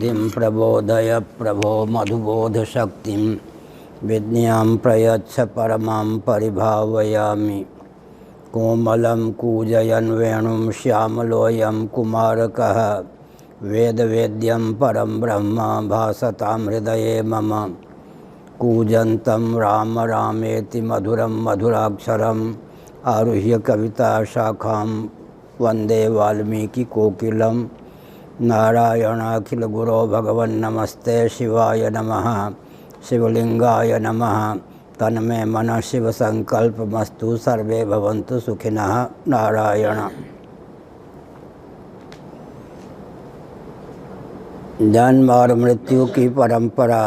बुद्धिं प्रबोधय प्रभो मधुबोधशक्तिं विज्ञां प्रयच्छ परमां परिभावयामि। कोमलं कूजयन् वेणुं श्यामलोऽयं कुमारकः वेदवेद्यं परं ब्रह्म भासतां हृदये मम। कूजन्तं राम रामेति मधुरं मधुराक्षरम् आरुह्य कविताशाखां वन्दे वाल्मीकिकोकिलं। नारायणाखिलगुरो भगवन्नमस्ते शिवाय नमः। शिवलिंगाय नमः। तन्मे मनः शिवसंकल्पमस्तु। सर्वे भवन्तु सुखिनः। नारायण। जन्म और मृत्यु की परंपरा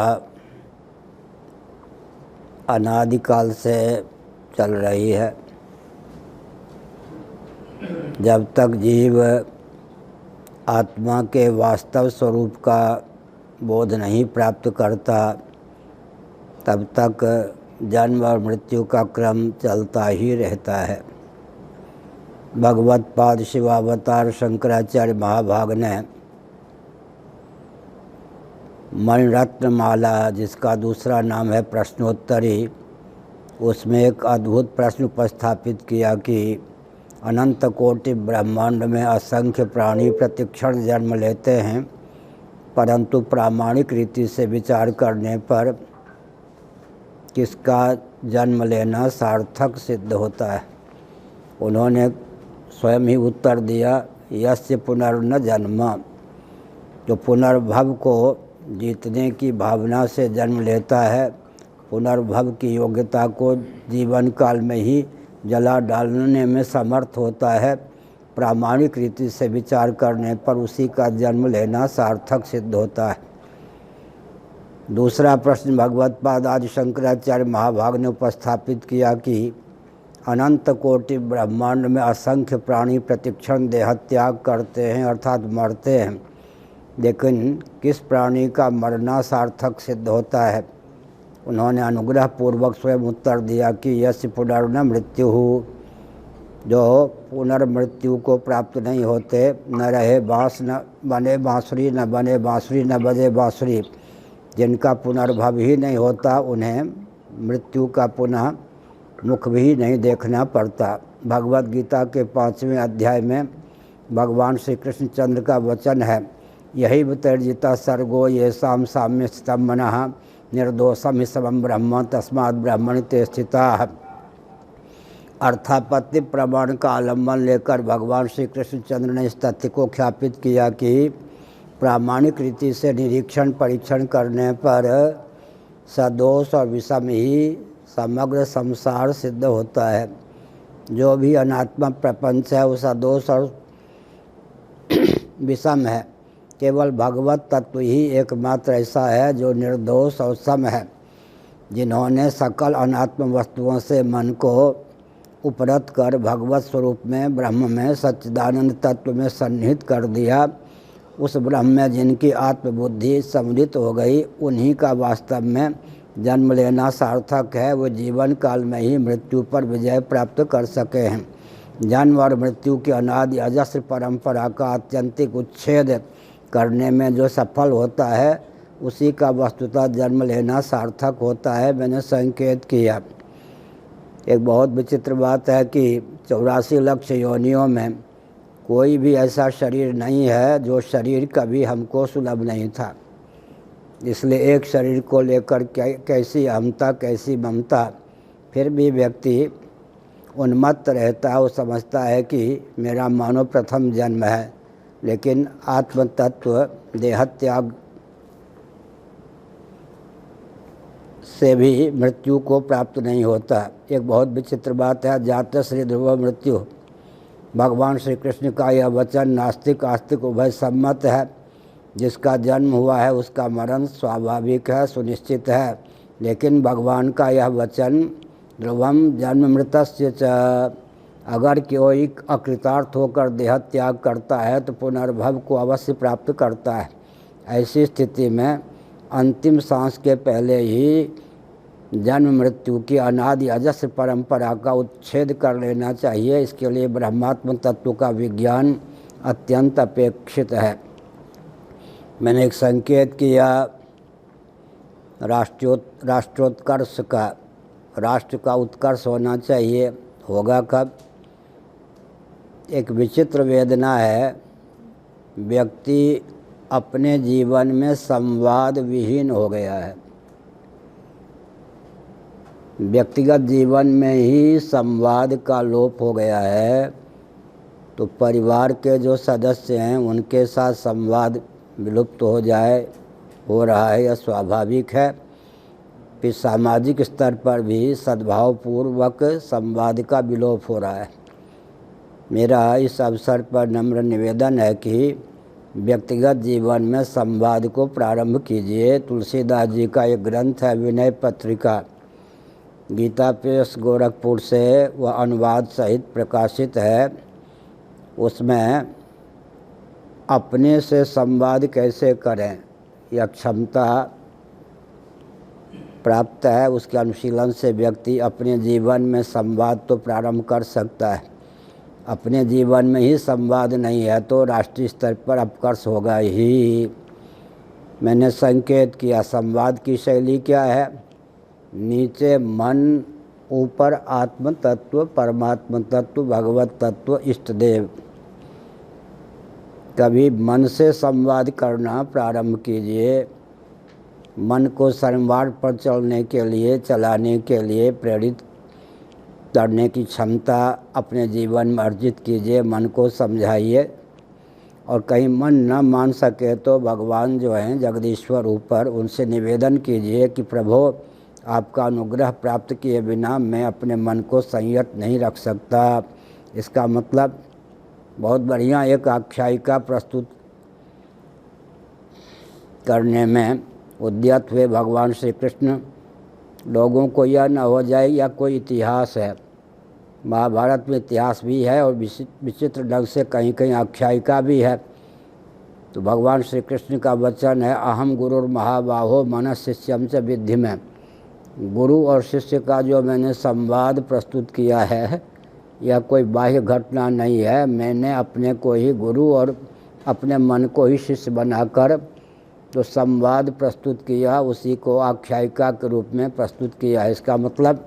अनादिकाल से चल रही है। जब तक जीव आत्मा के वास्तव स्वरूप का बोध नहीं प्राप्त करता तब तक जन्म और मृत्यु का क्रम चलता ही रहता है। भगवत पाद शिवावतार शंकराचार्य महाभाग ने मणिरत्नमाला, जिसका दूसरा नाम है प्रश्नोत्तरी, उसमें एक अद्भुत प्रश्न उपस्थापित किया कि अनंत कोटि ब्रह्मांड में असंख्य प्राणी प्रतिक्षण जन्म लेते हैं, परंतु प्रामाणिक रीति से विचार करने पर किसका जन्म लेना सार्थक सिद्ध होता है। उन्होंने स्वयं ही उत्तर दिया, यस्य पुनर्न जन्म। जो पुनर्भव को जीतने की भावना से जन्म लेता है, पुनर्भव की योग्यता को जीवन काल में ही जला डालने में समर्थ होता है, प्रामाणिक रीति से विचार करने पर उसी का जन्म लेना सार्थक सिद्ध होता है। दूसरा प्रश्न भगवत पाद आदि शंकराचार्य महाभाग ने उपस्थापित किया कि अनंत कोटि ब्रह्मांड में असंख्य प्राणी प्रतिक्षण देह त्याग करते हैं अर्थात मरते हैं, लेकिन किस प्राणी का मरना सार्थक सिद्ध होता है। उन्होंने अनुग्रह पूर्वक स्वयं उत्तर दिया कि यस्य पुनर्न मृत्यु, जो पुनर्मृत्यु को प्राप्त नहीं होते, न रहे बाँस न बने बाँसुरी, न बने बाँसुरी न बजे बाँसुरी, जिनका पुनर्भव ही नहीं होता, उन्हें मृत्यु का पुनः मुख भी नहीं देखना पड़ता। भगवत गीता के 5वें अध्याय में भगवान श्री कृष्ण चंद्र का वचन है, यही वितर्जिता सर्गो येषां साम्य स्थितं मनः निर्दोषम ही समम ब्रह्म तस्मात् ब्रह्मणि ते स्थिताः। अर्थापत्ति प्रमाण का आलम्बन लेकर भगवान श्री कृष्ण चंद्र ने इस तथ्य को ख्यापित किया कि प्रामाणिक रीति से निरीक्षण परीक्षण करने पर सदोष और विषम ही समग्र संसार सिद्ध होता है। जो भी अनात्मा प्रपंच है वो सदोष और विषम है। केवल भगवत तत्व ही एकमात्र ऐसा है जो निर्दोष और सम है। जिन्होंने सकल अनात्म वस्तुओं से मन को उपरत कर भगवत स्वरूप में ब्रह्म में सच्चिदानंद तत्व में सन्निहित कर दिया, उस ब्रह्म में जिनकी आत्मबुद्धि सम्मिलित हो गई, उन्हीं का वास्तव में जन्म लेना सार्थक है। वो जीवन काल में ही मृत्यु पर विजय प्राप्त कर सके हैं। जन्म और मृत्यु की अनादि अजस्र परंपरा का आत्यंतिक उच्छेद करने में जो सफल होता है, उसी का वस्तुतः जन्म लेना सार्थक होता है। मैंने संकेत किया। एक बहुत विचित्र बात है कि 84 लाख योनियों में कोई भी ऐसा शरीर नहीं है जो शरीर कभी हमको सुलभ नहीं था। इसलिए एक शरीर को लेकर कैसी अहमता, कैसी ममता। फिर भी व्यक्ति उन्मत्त रहता है। वो समझता है कि मेरा मानव प्रथम जन्म है, लेकिन आत्म तत्व देह त्याग से भी मृत्यु को प्राप्त नहीं होता। एक बहुत विचित्र बात है, जात श्री ध्रुव मृत्यु। भगवान श्री कृष्ण का यह वचन नास्तिक आस्तिक उभय सम्मत है। जिसका जन्म हुआ है उसका मरण स्वाभाविक है, सुनिश्चित है। लेकिन भगवान का यह वचन ध्रुवम जन्म मृतस्य च, अगर कोई अकृतार्थ होकर देह त्याग करता है तो पुनर्भव को अवश्य प्राप्त करता है। ऐसी स्थिति में अंतिम सांस के पहले ही जन्म मृत्यु की अनादि अजस्र परंपरा का उच्छेद कर लेना चाहिए। इसके लिए ब्रह्मात्म तत्व का विज्ञान अत्यंत अपेक्षित है। मैंने एक संकेत किया राष्ट्रोत्कर्ष का। राष्ट्र का उत्कर्ष होना चाहिए, होगा कब? एक विचित्र वेदना है, व्यक्ति अपने जीवन में संवाद विहीन हो गया है। व्यक्तिगत जीवन में ही संवाद का लोप हो गया है, तो परिवार के जो सदस्य हैं उनके साथ संवाद विलुप्त हो रहा है, यह स्वाभाविक है। फिर सामाजिक स्तर पर भी सद्भावपूर्वक संवाद का विलोप हो रहा है। मेरा इस अवसर पर नम्र निवेदन है कि व्यक्तिगत जीवन में संवाद को प्रारंभ कीजिए। तुलसीदास जी का एक ग्रंथ है विनय पत्रिका, गीता प्रेस गोरखपुर से वह अनुवाद सहित प्रकाशित है। उसमें अपने से संवाद कैसे करें यह क्षमता प्राप्त है। उसके अनुशीलन से व्यक्ति अपने जीवन में संवाद तो प्रारंभ कर सकता है। अपने जीवन में ही संवाद नहीं है तो राष्ट्रीय स्तर पर अपकर्ष होगा ही। मैंने संकेत किया संवाद की शैली क्या है? नीचे मन, ऊपर आत्म तत्व, परमात्म तत्व, भगवत तत्व, इष्ट देव। कभी मन से संवाद करना प्रारंभ कीजिए। मन को संवाद पर चलाने के लिए प्रेरित करने की क्षमता अपने जीवन में अर्जित कीजिए। मन को समझाइए, और कहीं मन न मान सके तो भगवान जो हैं जगदीश्वर ऊपर, उनसे निवेदन कीजिए कि प्रभु आपका अनुग्रह प्राप्त किए बिना मैं अपने मन को संयत नहीं रख सकता। इसका मतलब बहुत बढ़िया एक आख्यायिका प्रस्तुत करने में उद्यत हुए भगवान श्री कृष्ण। लोगों को यह न हो जाए या कोई इतिहास है। महाभारत में इतिहास भी है और विचित्र ढंग से कहीं कहीं आख्यायिका भी है। तो भगवान श्री कृष्ण का वचन है, अहम गुरुर महाबाहो मनः शिष्यम च विद्धि में। गुरु और शिष्य का जो मैंने संवाद प्रस्तुत किया है, यह कोई बाह्य घटना नहीं है। मैंने अपने को ही गुरु और अपने मन को ही शिष्य बनाकर जो संवाद प्रस्तुत किया, उसी को आख्यायिका के रूप में प्रस्तुत किया है। इसका मतलब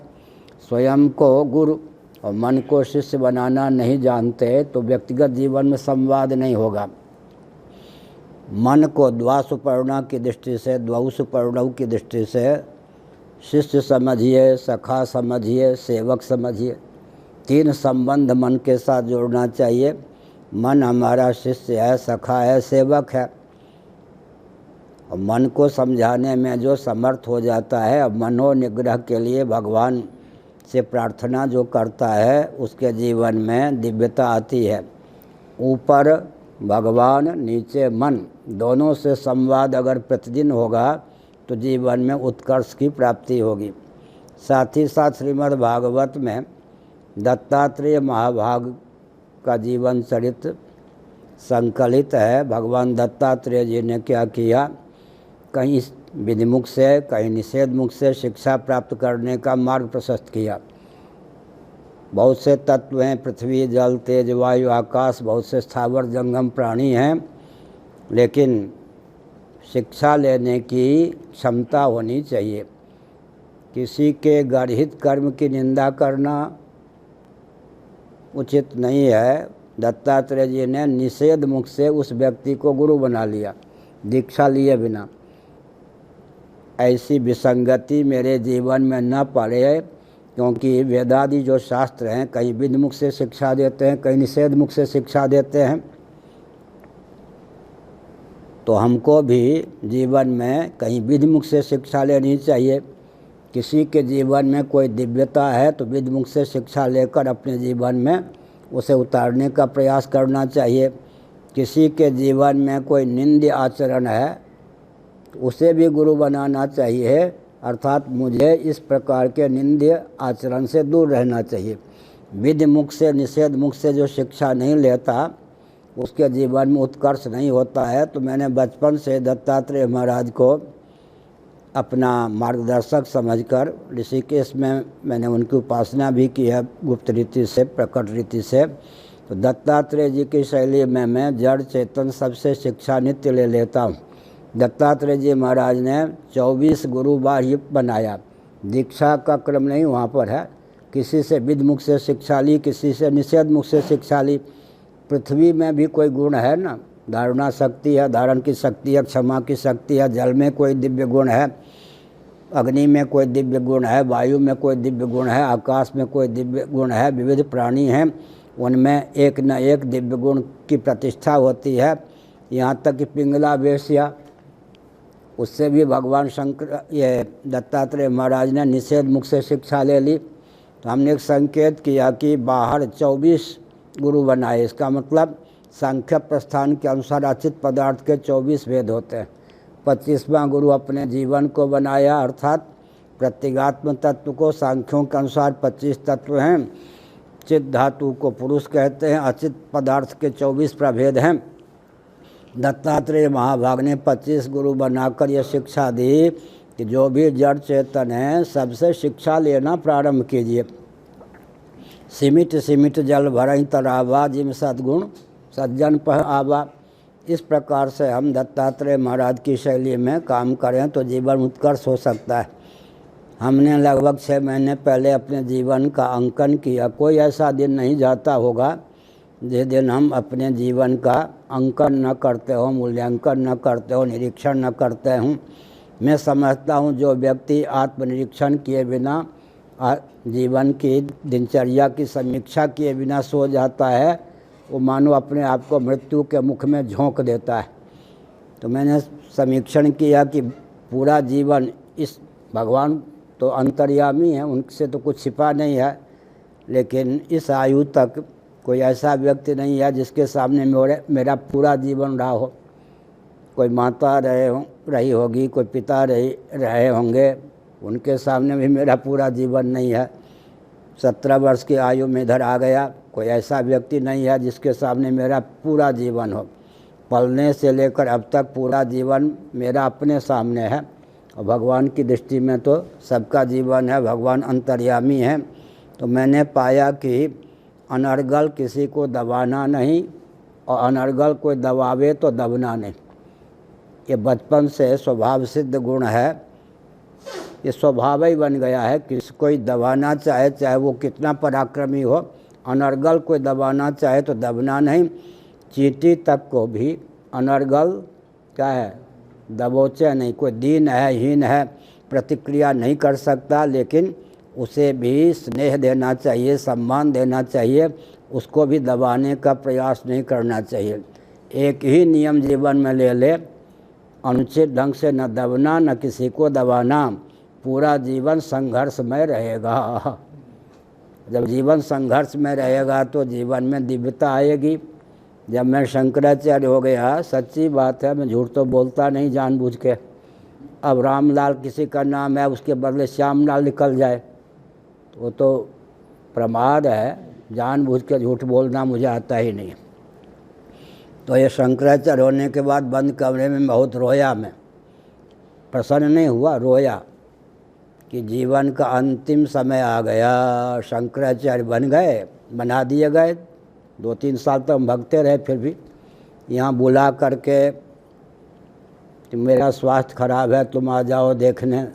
स्वयं को गुरु और मन को शिष्य बनाना नहीं जानते तो व्यक्तिगत जीवन में संवाद नहीं होगा। मन को द्वासुपर्णा की दृष्टि से, द्वौसुपर्णव की दृष्टि से शिष्य समझिए, सखा समझिए, सेवक समझिए। तीन संबंध मन के साथ जोड़ना चाहिए। मन हमारा शिष्य है, सखा है, सेवक है। और मन को समझाने में जो समर्थ हो जाता है, अब मनोनिग्रह के लिए भगवान से प्रार्थना जो करता है, उसके जीवन में दिव्यता आती है। ऊपर भगवान, नीचे मन, दोनों से संवाद अगर प्रतिदिन होगा तो जीवन में उत्कर्ष की प्राप्ति होगी। साथ ही साथ श्रीमद् भागवत में दत्तात्रेय महाभाग का जीवन चरित्र संकलित है। भगवान दत्तात्रेय जी ने क्या किया, कहीं विधिमुख से, कहीं निषेध मुख से शिक्षा प्राप्त करने का मार्ग प्रशस्त किया। बहुत से तत्व हैं, पृथ्वी, जल, तेज, वायु, आकाश, बहुत से स्थावर जंगम प्राणी हैं, लेकिन शिक्षा लेने की क्षमता होनी चाहिए। किसी के गर्हित कर्म की निंदा करना उचित नहीं है। दत्तात्रेय जी ने निषेध मुख से उस व्यक्ति को गुरु बना लिया, दीक्षा लिए बिना। ऐसी विसंगति मेरे जीवन में न पड़े, क्योंकि वेदादि जो शास्त्र हैं कहीं विधि मुख से शिक्षा देते हैं, कहीं निषेध मुख से शिक्षा देते हैं। तो हमको भी जीवन में कहीं विधि मुख से शिक्षा लेनी चाहिए। किसी के जीवन में कोई दिव्यता है तो विधि मुख से शिक्षा लेकर अपने जीवन में उसे उतारने का प्रयास करना चाहिए। किसी के जीवन में कोई निंद्य आचरण है तो उसे भी गुरु बनाना चाहिए, अर्थात मुझे इस प्रकार के निंद्य आचरण से दूर रहना चाहिए। विधि मुख से, निषेध मुख से जो शिक्षा नहीं लेता उसके जीवन में उत्कर्ष नहीं होता है। तो मैंने बचपन से दत्तात्रेय महाराज को अपना मार्गदर्शक समझकर ऋषिकेश में मैंने उनकी उपासना भी की है, गुप्त रीति से, प्रकट रीति से। तो दत्तात्रेय जी की शैली में मैं जड़ चेतन सबसे शिक्षा नित्य ले लेता हूँ। दत्तात्रेय जी महाराज ने 24 गुरु बाह्य बनाया। दीक्षा का क्रम नहीं वहाँ पर है, किसी से विद मुख से शिक्षा ली, किसी से निषेध मुख से शिक्षा ली। पृथ्वी में भी कोई गुण है ना, धारणा शक्ति है, धारण की शक्ति है, क्षमा की शक्ति है, जल में कोई दिव्य गुण है, अग्नि में कोई दिव्य गुण है, वायु में कोई दिव्य गुण है, आकाश में कोई दिव्य गुण है, विविध प्राणी हैं, उनमें एक न एक दिव्य गुण की प्रतिष्ठा होती है। यहाँ तक कि पिंगला वेश्या, उससे भी भगवान शंकर ये दत्तात्रेय महाराज ने निषेध मुख से शिक्षा ले ली। तो हमने एक संकेत किया कि बाहर 24 गुरु बनाए, इसका मतलब सांख्य प्रस्थान के अनुसार अचित पदार्थ के 24 भेद होते हैं। 25वां गुरु अपने जीवन को बनाया, अर्थात प्रत्यगात्म तत्व को सांख्यों के अनुसार 25 तत्व हैं। चित धातु को पुरुष कहते हैं, अचित पदार्थ के 24 प्रभेद हैं। दत्तात्रेय महाभाग ने 25 गुरु बनाकर यह शिक्षा दी कि जो भी जड़ चेतन है सबसे शिक्षा लेना प्रारंभ कीजिए। सीमित सीमित जल भरई तरावा, जिम सद्गुण सज्जन पह आवा। इस प्रकार से हम दत्तात्रेय महाराज की शैली में काम करें तो जीवन उत्कर्ष हो सकता है। हमने लगभग 6 महीने पहले अपने जीवन का अंकन किया। कोई ऐसा दिन नहीं जाता होगा जिस दिन हम अपने जीवन का अंकन न करते हो, मूल्यांकन न करते हो, निरीक्षण न करते हूँ। मैं समझता हूँ जो व्यक्ति आत्मनिरीक्षण किए बिना, जीवन की दिनचर्या की समीक्षा किए बिना सो जाता है, वो मानो अपने आप को मृत्यु के मुख में झोंक देता है। तो मैंने समीक्षण किया कि पूरा जीवन इस भगवान तो अंतर्यामी है, उनसे तो कुछ छिपा नहीं है, लेकिन इस आयु तक कोई ऐसा व्यक्ति नहीं है जिसके सामने मेरा पूरा जीवन रहा हो। कोई माता रही होगी, कोई पिता रहे होंगे, उनके सामने भी मेरा पूरा जीवन नहीं है। 17 वर्ष की आयु में इधर आ गया, कोई ऐसा व्यक्ति नहीं है जिसके सामने मेरा पूरा जीवन हो। पलने से लेकर अब तक पूरा जीवन मेरा अपने सामने है। और भगवान की दृष्टि में तो सबका जीवन है, भगवान अंतर्यामी है। तो मैंने पाया कि अनर्गल किसी को दबाना नहीं, और अनर्गल कोई दबावे तो दबना नहीं। ये बचपन से स्वभाव सिद्ध गुण है, ये स्वभाव ही बन गया है। किसी कोई दबाना चाहे, चाहे वो कितना पराक्रमी हो, अनर्गल कोई दबाना चाहे तो दबना नहीं। चींटी तक को भी अनर्गल क्या है, दबोचे नहीं। कोई दीन है, हीन है, प्रतिक्रिया नहीं कर सकता, लेकिन उसे भी स्नेह देना चाहिए, सम्मान देना चाहिए, उसको भी दबाने का प्रयास नहीं करना चाहिए। एक ही नियम जीवन में ले ले, अनुचित ढंग से न दबना न किसी को दबाना, पूरा जीवन संघर्षमय रहेगा। जब जीवन संघर्ष में रहेगा तो जीवन में दिव्यता आएगी। जब मैं शंकराचार्य हो गया, सच्ची बात है, मैं झूठ तो बोलता नहीं जानबूझ के। अब रामलाल किसी का नाम है, उसके बदले श्यामलाल निकल जाए, वो तो प्रमाद है। जानबूझ के झूठ बोलना मुझे आता ही नहीं। तो ये शंकराचार्य होने के बाद बंद कमरे में बहुत रोया। मैं प्रसन्न नहीं हुआ, रोया कि जीवन का अंतिम समय आ गया। शंकराचार्य बन गए, बना दिए गए। 2-3 साल तक हम भगते रहे, फिर भी यहाँ बुला करके कि मेरा स्वास्थ्य खराब है, तुम आ जाओ देखने,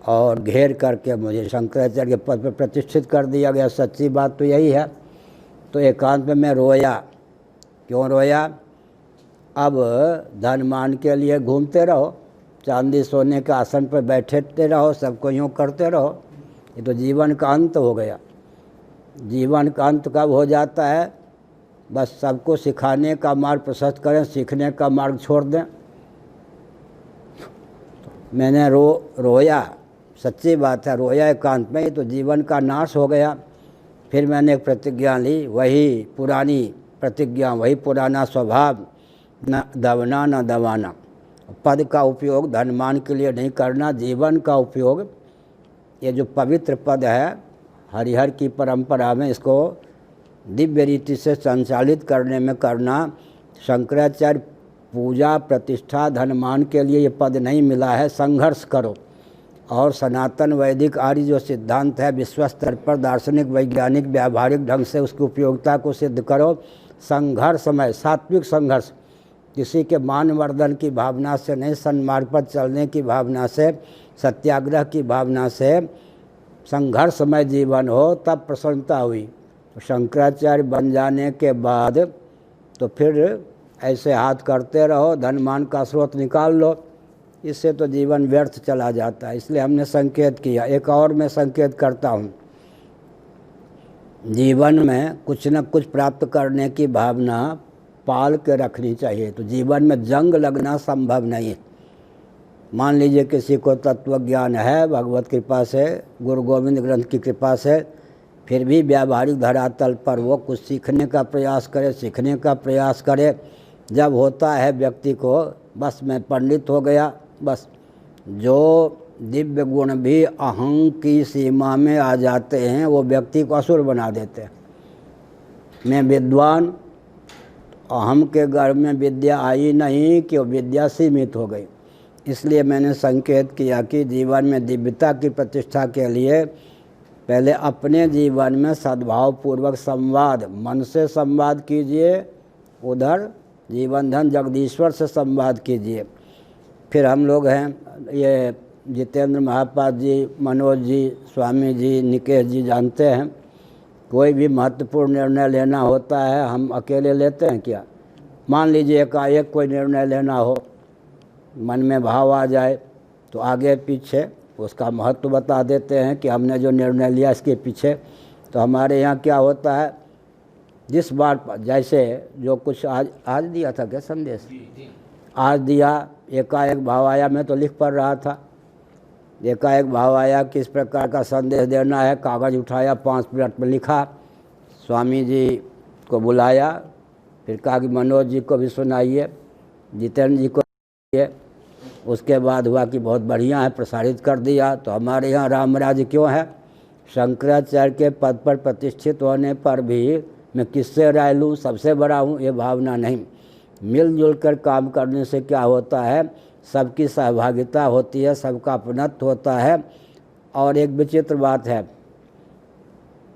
और घेर करके मुझे शंकराचार्य के पद पर प्रतिष्ठित कर दिया गया। सच्ची बात तो यही है। तो एकांत में मैं रोया। क्यों रोया? अब धन मान के लिए घूमते रहो, चांदी सोने के आसन पर बैठते रहो, सबको यूँ करते रहो, ये तो जीवन का अंत हो गया। जीवन का अंत कब हो जाता है? बस सबको सिखाने का मार्ग प्रशस्त करें, सीखने का मार्ग छोड़ दें। मैंने रोया, सच्ची बात है, रोया एकांत में, तो जीवन का नाश हो गया। फिर मैंने एक प्रतिज्ञा ली, वही पुरानी प्रतिज्ञा, वही पुराना स्वभाव, न दबना न दबाना। पद का उपयोग धनमान के लिए नहीं करना, जीवन का उपयोग, ये जो पवित्र पद है हरिहर की परंपरा में, इसको दिव्य रीति से संचालित करने में करना। शंकराचार्य पूजा प्रतिष्ठा धनमान के लिए ये पद नहीं मिला है। संघर्ष करो, और सनातन वैदिक आर्य जो सिद्धांत है विश्व स्तर पर दार्शनिक वैज्ञानिक व्यावहारिक ढंग से उसकी उपयोगिता को सिद्ध करो। संघर्षमय, सात्विक संघर्ष, किसी के मानवर्धन की भावना से नहीं, सन्मार्ग पर चलने की भावना से, सत्याग्रह की भावना से संघर्षमय जीवन हो, तब प्रसन्नता हुई। तो शंकराचार्य बन जाने के बाद तो फिर ऐसे हाथ करते रहो, धन मान का स्रोत निकाल लो, इससे तो जीवन व्यर्थ चला जाता है। इसलिए हमने संकेत किया। एक और मैं संकेत करता हूँ, जीवन में कुछ न कुछ प्राप्त करने की भावना पाल के रखनी चाहिए। तो जीवन में जंग लगना संभव नहीं। मान लीजिए किसी को तत्व ज्ञान है भगवत कृपा से, गुरु गोविंद ग्रंथ की कृपा से, फिर भी व्यावहारिक धरातल पर वो कुछ सीखने का प्रयास करे, सीखने का प्रयास करे। जब होता है व्यक्ति को बस मैं पंडित हो गया, बस जो दिव्य गुण भी अहं की सीमा में आ जाते हैं वो व्यक्ति को असुर बना देते हैं। मैं विद्वान, अहम के घर में विद्या आई नहीं कि वो विद्या सीमित हो गई। इसलिए मैंने संकेत किया कि जीवन में दिव्यता की प्रतिष्ठा के लिए पहले अपने जीवन में सद्भावपूर्वक संवाद, मन से संवाद कीजिए, उधर जीवन धन जगदीश्वर से संवाद कीजिए। फिर हम लोग हैं ये जितेंद्र महापात्र जी, मनोज जी, स्वामी जी, निकेश जी जानते हैं, कोई भी महत्वपूर्ण निर्णय लेना होता है हम अकेले लेते हैं क्या? मान लीजिए एकाएक कोई निर्णय लेना हो, मन में भाव आ जाए तो आगे पीछे उसका महत्व बता देते हैं कि हमने जो निर्णय लिया इसके पीछे। तो हमारे यहाँ क्या होता है, जिस बार जैसे जो कुछ आज दिया था क्या संदेश, आज दिया, एकाएक भाव आया, मैं तो लिख पढ़ रहा था, एकाएक भाव आया किस प्रकार का संदेश देना है, कागज़ उठाया 5 मिनट में लिखा, स्वामी जी को बुलाया, फिर कहा कि मनोज जी को भी सुनाइए, जितेंद्र जी को सुनाइए। उसके बाद हुआ कि बहुत बढ़िया है, प्रसारित कर दिया। तो हमारे यहाँ रामराज क्यों है? शंकराचार्य के पद पर प्रतिष्ठित होने पर भी मैं किससे राय लूँ, सबसे बड़ा हूँ, ये भावना नहीं। मिलजुल कर काम करने से क्या होता है, सबकी सहभागिता होती है, सबका अपनत्व होता है। और एक विचित्र बात है,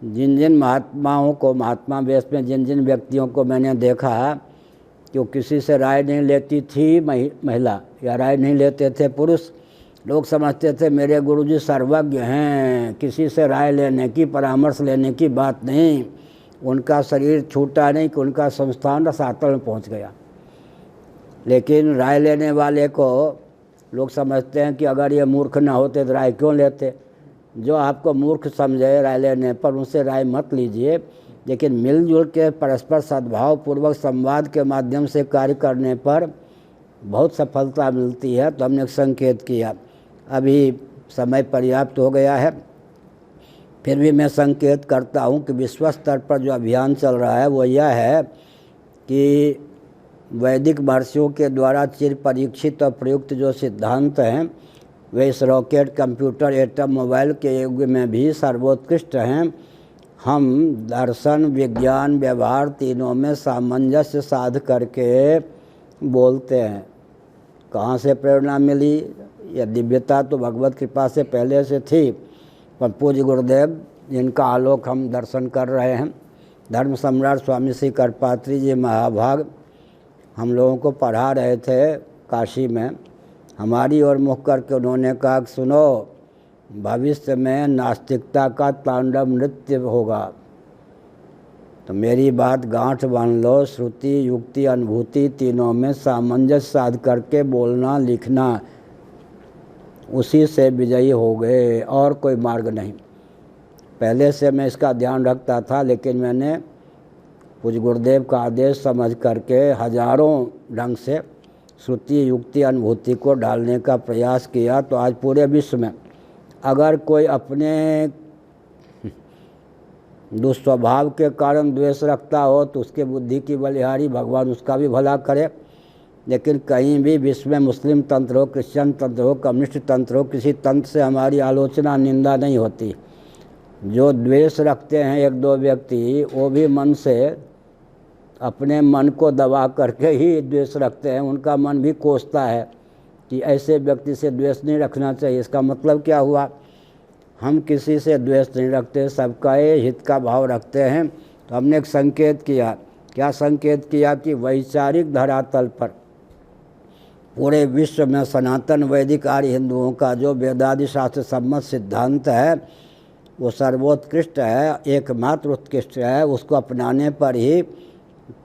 जिन जिन महात्माओं को, महात्मा वेश में जिन जिन व्यक्तियों को मैंने देखा कि वो किसी से राय नहीं लेती थी महिला, या राय नहीं लेते थे पुरुष, लोग समझते थे मेरे गुरुजी सर्वज्ञ हैं, किसी से राय लेने की, परामर्श लेने की बात नहीं। उनका शरीर छूटा नहीं कि उनका संस्थान रसातल में पहुंच गया। लेकिन राय लेने वाले को लोग समझते हैं कि अगर ये मूर्ख ना होते तो राय क्यों लेते। जो आपको मूर्ख समझे राय लेने पर, उनसे राय मत लीजिए, लेकिन मिलजुल के परस्पर सद्भावपूर्वक संवाद के माध्यम से कार्य करने पर बहुत सफलता मिलती है। तो हमने संकेत किया। अभी समय पर्याप्त हो गया है, फिर भी मैं संकेत करता हूँ कि विश्व स्तर पर जो अभियान चल रहा है वो यह है कि वैदिक महर्षियों के द्वारा चिर परीक्षित और प्रयुक्त जो सिद्धांत हैं वे इस रॉकेट, कंप्यूटर, एटम, मोबाइल के युग में भी सर्वोत्कृष्ट हैं। हम दर्शन, विज्ञान, व्यवहार तीनों में सामंजस्य साध करके बोलते हैं। कहाँ से प्रेरणा मिली? यह दिव्यता तो भगवत कृपा से पहले से थी, पर पूज्य गुरुदेव जिनका आलोक हम दर्शन कर रहे हैं, धर्म सम्राट स्वामी श्री करपात्री जी महाभाग हम लोगों को पढ़ा रहे थे काशी में। हमारी ओर मुख करके उन्होंने कहा कि सुनो, भविष्य में नास्तिकता का तांडव नृत्य होगा। तो मेरी बात गांठ बांध लो, श्रुति, युक्ति, अनुभूति तीनों में सामंजस्य साध करके बोलना, लिखना, उसी से विजयी हो गए, और कोई मार्ग नहीं। पहले से मैं इसका ध्यान रखता था, लेकिन मैंने पूज्य गुरुदेव का आदेश समझ करके हजारों ढंग से श्रुति, युक्ति, अनुभूति को डालने का प्रयास किया। तो आज पूरे विश्व में अगर कोई अपने दुस्वभाव के कारण द्वेष रखता हो तो उसके बुद्धि की बलिहारी, भगवान उसका भी भला करे। लेकिन कहीं भी विश्व में मुस्लिम तंत्र हो, क्रिश्चियन तंत्र हो, कम्युनिस्ट तंत्र हो, किसी तंत्र से हमारी आलोचना, निंदा नहीं होती। जो द्वेष रखते हैं एक दो व्यक्ति, वो भी मन से अपने मन को दबा करके ही द्वेष रखते हैं। उनका मन भी कोसता है कि ऐसे व्यक्ति से द्वेष नहीं रखना चाहिए। इसका मतलब क्या हुआ? हम किसी से द्वेष नहीं रखते, सबका हित का भाव रखते हैं। तो हमने एक संकेत किया। क्या संकेत किया? कि वैचारिक धरातल पर पूरे विश्व में सनातन वैदिक आर्य हिंदुओं का जो वेदादि शास्त्र सम्मत सिद्धांत है वो सर्वोत्कृष्ट है, एकमात्र उत्कृष्ट है। उसको अपनाने पर ही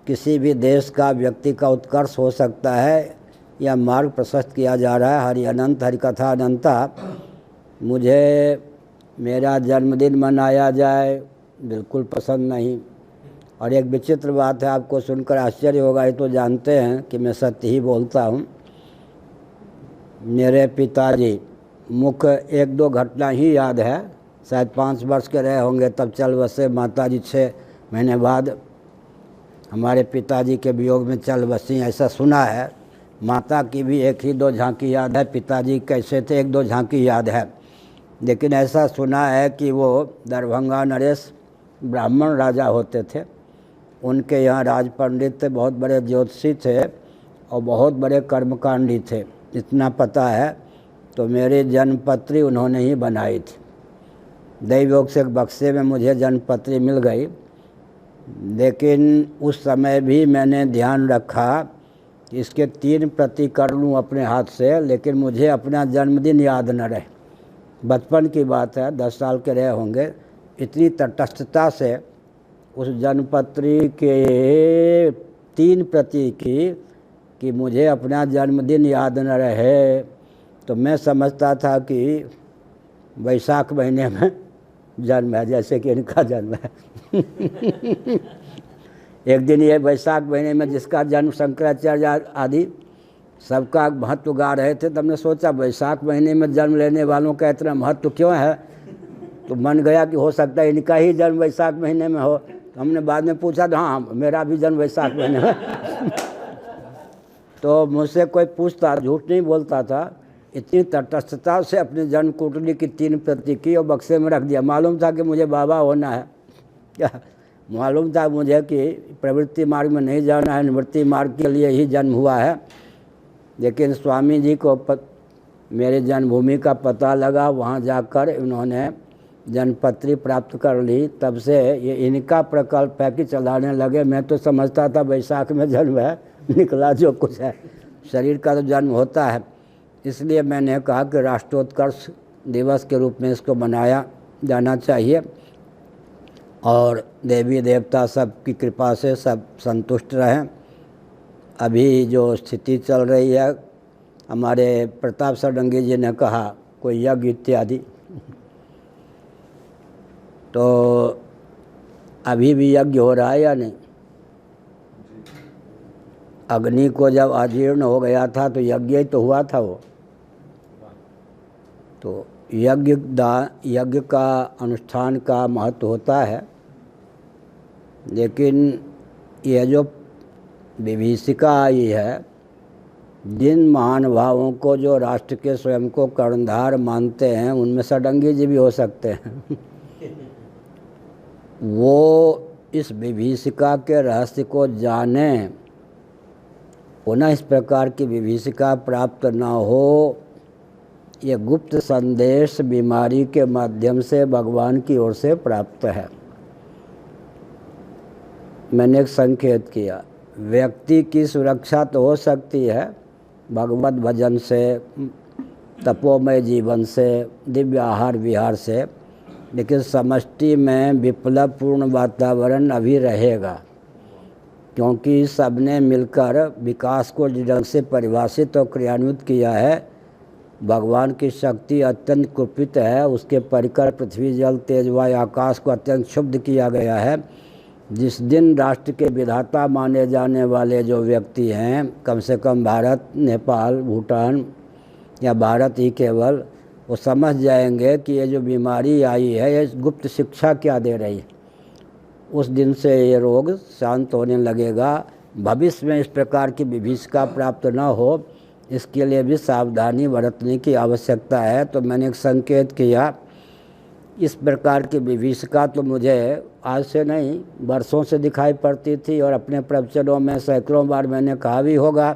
किसी भी देश का व्यक्ति का उत्कर्ष हो सकता है। यह मार्ग प्रशस्त किया जा रहा है। हरि अनंत हरि कथा अनंता। मुझे मेरा जन्मदिन मनाया जाए बिल्कुल पसंद नहीं। और एक विचित्र बात है, आपको सुनकर आश्चर्य होगा, ये तो जानते हैं कि मैं सत्य ही बोलता हूँ। मेरे पिताजी मुख्य 1-2 घटना ही याद है, शायद 5 वर्ष के रहे होंगे तब चल बसे। माताजी 6 महीने बाद हमारे पिताजी के वियोग में चल बसी, ऐसा सुना है। माता की भी 1-2 झांकी याद है, पिताजी कैसे थे 1-2 झांकी याद है। लेकिन ऐसा सुना है कि वो दरभंगा नरेश ब्राह्मण राजा होते थे, उनके यहाँ राज पंडित थे, बहुत बड़े ज्योतिषी थे और बहुत बड़े कर्मकांडी थे, इतना पता है। तो मेरी जन्मपत्री उन्होंने ही बनाई थी। दैवयोग से एक बक्से में मुझे जन्मपत्री मिल गई, लेकिन उस समय भी मैंने ध्यान रखा कि इसके 3 प्रति कर लूँ अपने हाथ से, लेकिन मुझे अपना जन्मदिन याद न रहे। बचपन की बात है, 10 साल के रहे होंगे। इतनी तटस्थता से उस जन्मपत्री के 3 प्रति की कि मुझे अपना जन्मदिन याद न रहे। तो मैं समझता था कि वैशाख महीने में जन्म है, जैसे कि इनका जन्म है। एक दिन ये वैशाख महीने में जिसका जन्म शंकराचार्य आदि सबका महत्व गा रहे थे, तब हमने सोचा वैशाख महीने में जन्म लेने वालों का इतना महत्व क्यों है। तो मन गया कि हो सकता है इनका ही जन्म वैशाख महीने में हो। तो हमने बाद में पूछा तो हाँ मेरा भी जन्म वैशाख महीने में। तो मुझसे कोई पूछता, झूठ नहीं बोलता था। इतनी तटस्थता से अपने जन्म कुंडली की 3 प्रति की और बक्से में रख दिया। मालूम था कि मुझे बाबा होना है, क्या मालूम था मुझे कि प्रवृत्ति मार्ग में नहीं जाना है, निवृत्ति मार्ग के लिए ही जन्म हुआ है। लेकिन स्वामी जी को मेरे जन्मभूमि का पता लगा, वहाँ जाकर उन्होंने जन्मपत्री प्राप्त कर ली। तब से ये इनका प्रकल्प है कि चलाने लगे। मैं तो समझता था वैशाख में जन्म है, निकला जो कुछ है। शरीर का तो जन्म होता है, इसलिए मैंने कहा कि राष्ट्रोत्कर्ष दिवस के रूप में इसको मनाया जाना चाहिए। और देवी देवता सब की कृपा से सब संतुष्ट रहें। अभी जो स्थिति चल रही है, हमारे प्रताप षडंगी जी ने कहा कोई यज्ञ इत्यादि, तो अभी भी यज्ञ हो रहा है या नहीं? अग्नि को जब अजीर्ण हो गया था तो यज्ञ ही तो हुआ था वो। तो यज्ञ का अनुष्ठान का महत्व होता है। लेकिन यह जो विभीषिका आई है, जिन महानुभावों को जो राष्ट्र के स्वयं को कर्णधार मानते हैं, उनमें षडंगी जी भी हो सकते हैं। वो इस विभीषिका के रहस्य को जाने, पुनः इस प्रकार की विभीषिका प्राप्त न हो। ये गुप्त संदेश बीमारी के माध्यम से भगवान की ओर से प्राप्त है। मैंने एक संकेत किया, व्यक्ति की सुरक्षा तो हो सकती है भगवत भजन से, तपोमय जीवन से, दिव्य आहार विहार से, लेकिन समष्टि में विप्लवपूर्ण वातावरण अभी रहेगा, क्योंकि सबने मिलकर विकास को जिस ढंग से परिभाषित और क्रियान्वित किया है। भगवान की शक्ति अत्यंत कुपित है, उसके परिकर पृथ्वी जल तेज वायु आकाश को अत्यंत क्षुब्ध किया गया है। जिस दिन राष्ट्र के विधाता माने जाने वाले जो व्यक्ति हैं, कम से कम भारत, नेपाल, भूटान या भारत ही केवल, वो समझ जाएंगे कि ये जो बीमारी आई है ये गुप्त शिक्षा क्या दे रही है। उस दिन से ये रोग शांत होने लगेगा। भविष्य में इस प्रकार की विभीषिका प्राप्त न हो, इसके लिए भी सावधानी बरतने की आवश्यकता है। तो मैंने एक संकेत किया, इस प्रकार की विभीषिका तो मुझे आज से नहीं वर्षों से दिखाई पड़ती थी और अपने प्रवचनों में सैकड़ों बार मैंने कहा भी होगा।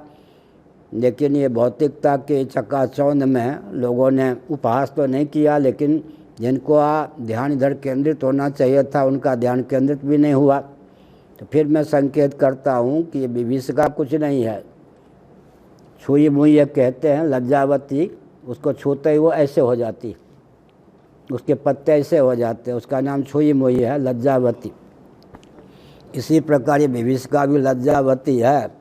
लेकिन ये भौतिकता के चकाचौंध में लोगों ने उपहास तो नहीं किया, लेकिन जिनको ध्यान इधर केंद्रित होना चाहिए था उनका ध्यान केंद्रित भी नहीं हुआ। तो फिर मैं संकेत करता हूँ कि ये विभीषिका कुछ नहीं है, छुई मुई कहते हैं लज्जावती, उसको छूते ही वो ऐसे हो जाती, उसके पत्ते ऐसे हो जाते हैं, उसका नाम छुई मुई है, लज्जावती। इसी प्रकार ये विभीषिका भी लज्जावती है,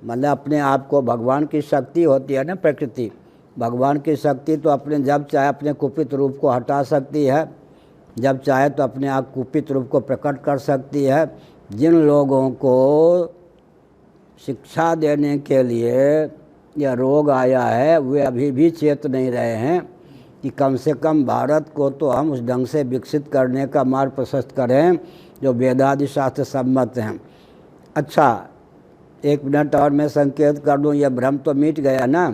मतलब अपने आप को, भगवान की शक्ति होती है ना प्रकृति, भगवान की शक्ति तो अपने जब चाहे अपने कुपित रूप को हटा सकती है, जब चाहे तो अपने आप कुपित रूप को प्रकट कर सकती है। जिन लोगों को शिक्षा देने के लिए यह रोग आया है वे अभी भी चेत नहीं रहे हैं कि कम से कम भारत को तो हम उस ढंग से विकसित करने का मार्ग प्रशस्त करें जो वेदादि शास्त्र सम्मत हैं। अच्छा, 1 मिनट और मैं संकेत कर दूं, यह भ्रम तो मिट गया ना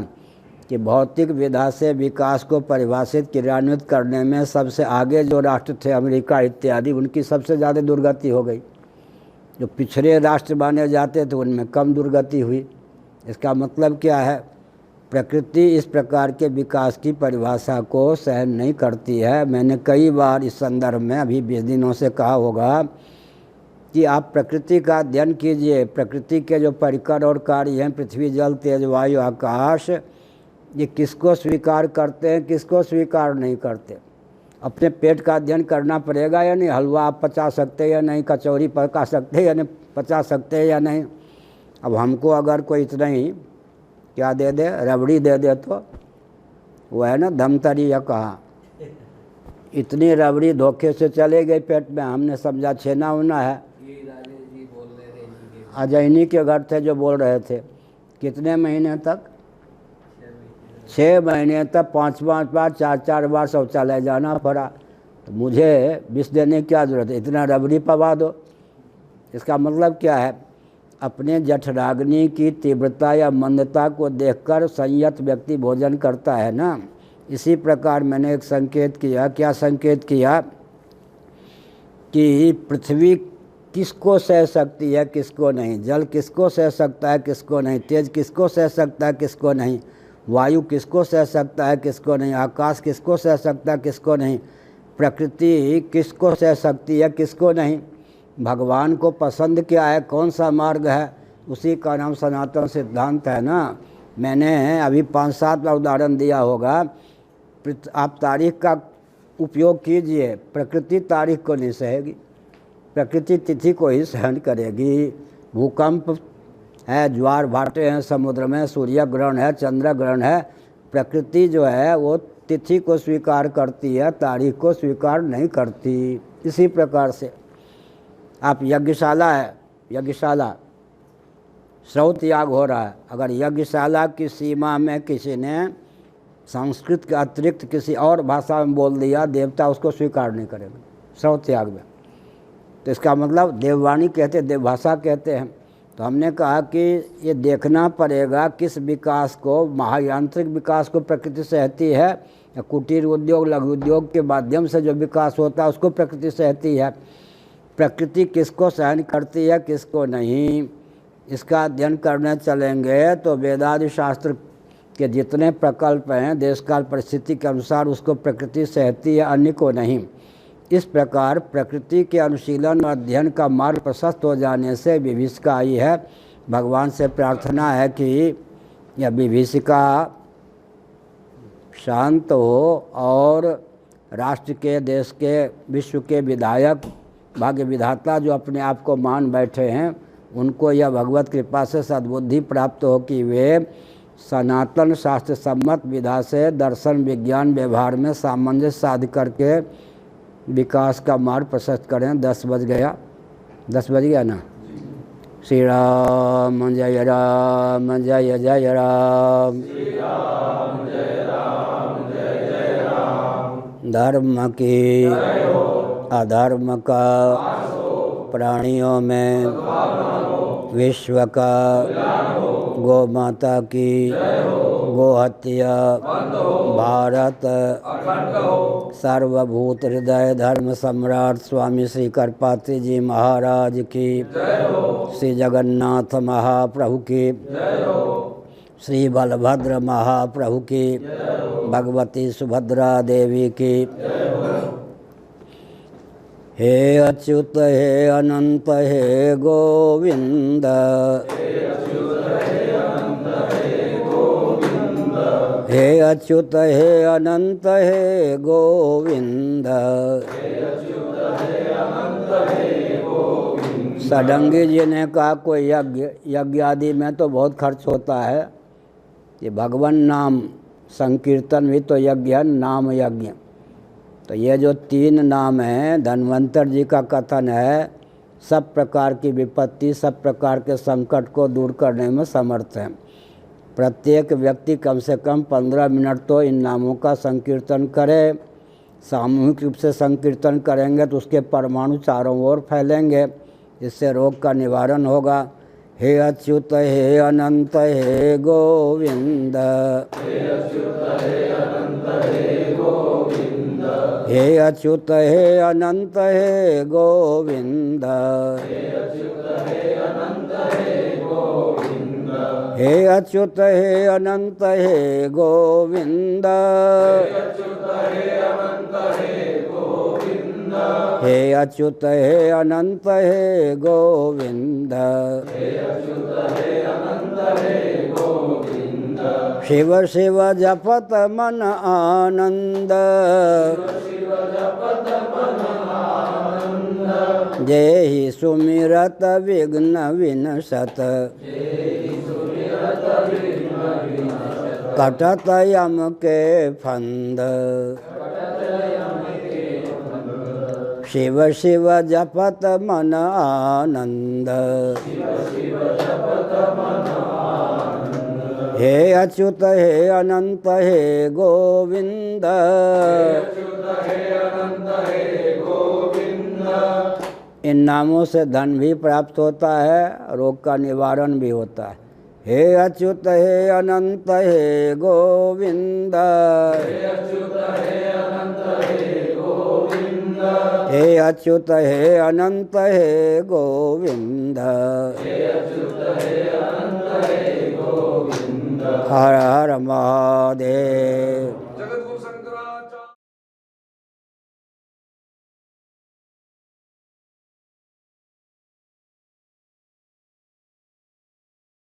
कि भौतिक विधा से विकास को परिभाषित क्रियान्वित करने में सबसे आगे जो राष्ट्र थे अमेरिका इत्यादि, उनकी सबसे ज़्यादा दुर्गति हो गई। जो पिछड़े राष्ट्र माने जाते थे उनमें कम दुर्गति हुई। इसका मतलब क्या है? प्रकृति इस प्रकार के विकास की परिभाषा को सहन नहीं करती है। मैंने कई बार इस संदर्भ में अभी 20 दिनों से कहा होगा कि आप प्रकृति का अध्ययन कीजिए। प्रकृति के जो परिकर और कार्य हैं, पृथ्वी, जल, तेज, वायु, आकाश, ये किसको स्वीकार करते हैं, किसको स्वीकार नहीं करते। अपने पेट का अध्ययन करना पड़ेगा या नहीं। हलवा आप पचा सकते हैं या नहीं, कचौरी पका सकते हैं या नहीं, पचा सकते हैं या नहीं। अब हमको अगर कोई इतना ही क्या दे दे, रबड़ी दे दे, तो वो है ना धमतरी, या कहा इतनी रबड़ी धोखे से चले गई पेट में, हमने समझा छेना उना है। अजयनी के घर थे जो बोल रहे थे, कितने महीने तक, 6 महीने तक 5-5 बार 4-4 बार शौचालय जाना पड़ा। तो मुझे विष देने की क्या जरूरत है, इतना रबड़ी पवा दो। इसका मतलब क्या है? अपने जठराग्नि की तीव्रता या मंदता को देखकर संयत व्यक्ति भोजन करता है ना। इसी प्रकार मैंने एक संकेत किया, क्या संकेत किया कि पृथ्वी किसको सह सकती है, किसको नहीं, जल किसको सह सकता है, किसको नहीं, तेज किसको सह सकता है, किसको नहीं, वायु किसको सह सकता है, किसको नहीं, आकाश किसको सह सकता है, किसको नहीं, प्रकृति किसको सह सकती है, किसको नहीं। भगवान को पसंद क्या है, कौन सा मार्ग है, उसी का नाम सनातन सिद्धांत है ना। मैंने अभी 5-7 बार उदाहरण दिया होगा। आप तारीख का उपयोग कीजिए, प्रकृति तारीख को नहीं सहेगी, प्रकृति तिथि को ही सहन करेगी। भूकंप है, ज्वार भाटे हैं समुद्र में, सूर्य ग्रहण है, चंद्र ग्रहण है, प्रकृति जो है वो तिथि को स्वीकार करती है, तारीख को स्वीकार नहीं करती। इसी प्रकार से आप यज्ञशाला है, यज्ञशाला श्रौत याग हो रहा है, अगर यज्ञशाला की सीमा में किसी ने संस्कृत के अतिरिक्त किसी और भाषा में बोल दिया, देवता उसको स्वीकार नहीं करेगा श्रौत याग में। तो इसका मतलब देववाणी कहते, देवभाषा कहते हैं। तो हमने कहा कि ये देखना पड़ेगा किस विकास को, महायांत्रिक विकास को प्रकृति सहती है या कुटीर उद्योग, लघु उद्योग के माध्यम से जो विकास होता है उसको प्रकृति सहती है। प्रकृति किसको सहन करती है, किसको नहीं, इसका अध्ययन करने चलेंगे तो वेदादि शास्त्र के जितने प्रकल्प हैं, देश काल परिस्थिति के अनुसार उसको प्रकृति सहती है, अन्य को नहीं। इस प्रकार प्रकृति के अनुशीलन और अध्ययन का मार्ग प्रशस्त हो जाने से विभीषिका आई है। भगवान से प्रार्थना है कि यह विभीषिका शांत हो और राष्ट्र के, देश के, विश्व के विधायक, भाग्य विधाता जो अपने आप को मान बैठे हैं, उनको यह भगवत कृपा से सद्बुद्धि प्राप्त हो कि वे सनातन शास्त्र सम्मत विधा से दर्शन, विज्ञान, व्यवहार में सामंजस्य साध करके विकास का मार्ग प्रशस्त करें। 10 बज गया, 10 बज गया ना। श्री राम जय राम, जय जय राम, श्री राम जय राम, जय जय राम। धर्म की अधर्म का प्राणियों में, विश्व का, गौ माता की, गो हत्या, भारत, सर्वभूत हृदय धर्म सम्राट स्वामी श्री करपात्री जी महाराज की, श्री जगन्नाथ महाप्रभु की, श्री बलभद्र महाप्रभु की, भगवती सुभद्रा देवी की। हे अच्युत हे अनंत हे गोविंद, हे अच्युत हे अनंत हे अच्युत हे अनंत हे गोविंद। षडंगी जी ने कहा कोई यज्ञ आदि में तो बहुत खर्च होता है, ये भगवान नाम संकीर्तन भी तो यज्ञ है, नाम यज्ञ। तो ये जो 3 नाम हैं, धन्वंतर जी का कथन है, सब प्रकार की विपत्ति, सब प्रकार के संकट को दूर करने में समर्थ है। प्रत्येक व्यक्ति कम से कम 15 मिनट तो इन नामों का संकीर्तन करे। सामूहिक रूप से संकीर्तन करेंगे तो उसके परमाणु चारों ओर फैलेंगे, इससे रोग का निवारण होगा। हे अच्युत हे अनंत हे गोविंद। हे अच्युत हे अनंत हे गोविंद। हे अच्युत हे अनंत हे गोविंद। हे अच्युत हे अनंत हे गोविंद। हे अच्युत हे अनंत हे गोविंद। हे अच्युत हे अनंत हे गोविंद। शिव शिव जपत मन आनंद। जेहि सुमिरत विघ्न विनशत। कटत यम के फंद। शिव शिव जपत मन आनंद। हे अच्युत हे अनंत हे गोविंद। इन नामों से धन भी प्राप्त होता है, रोग का निवारण भी होता है। हे अच्युत हे अनंत हे गोविंद। हे अच्युत हे अनंत हे गोविंद। हे अच्युत हे अनंत हे गोविंद। हर हर महादेव।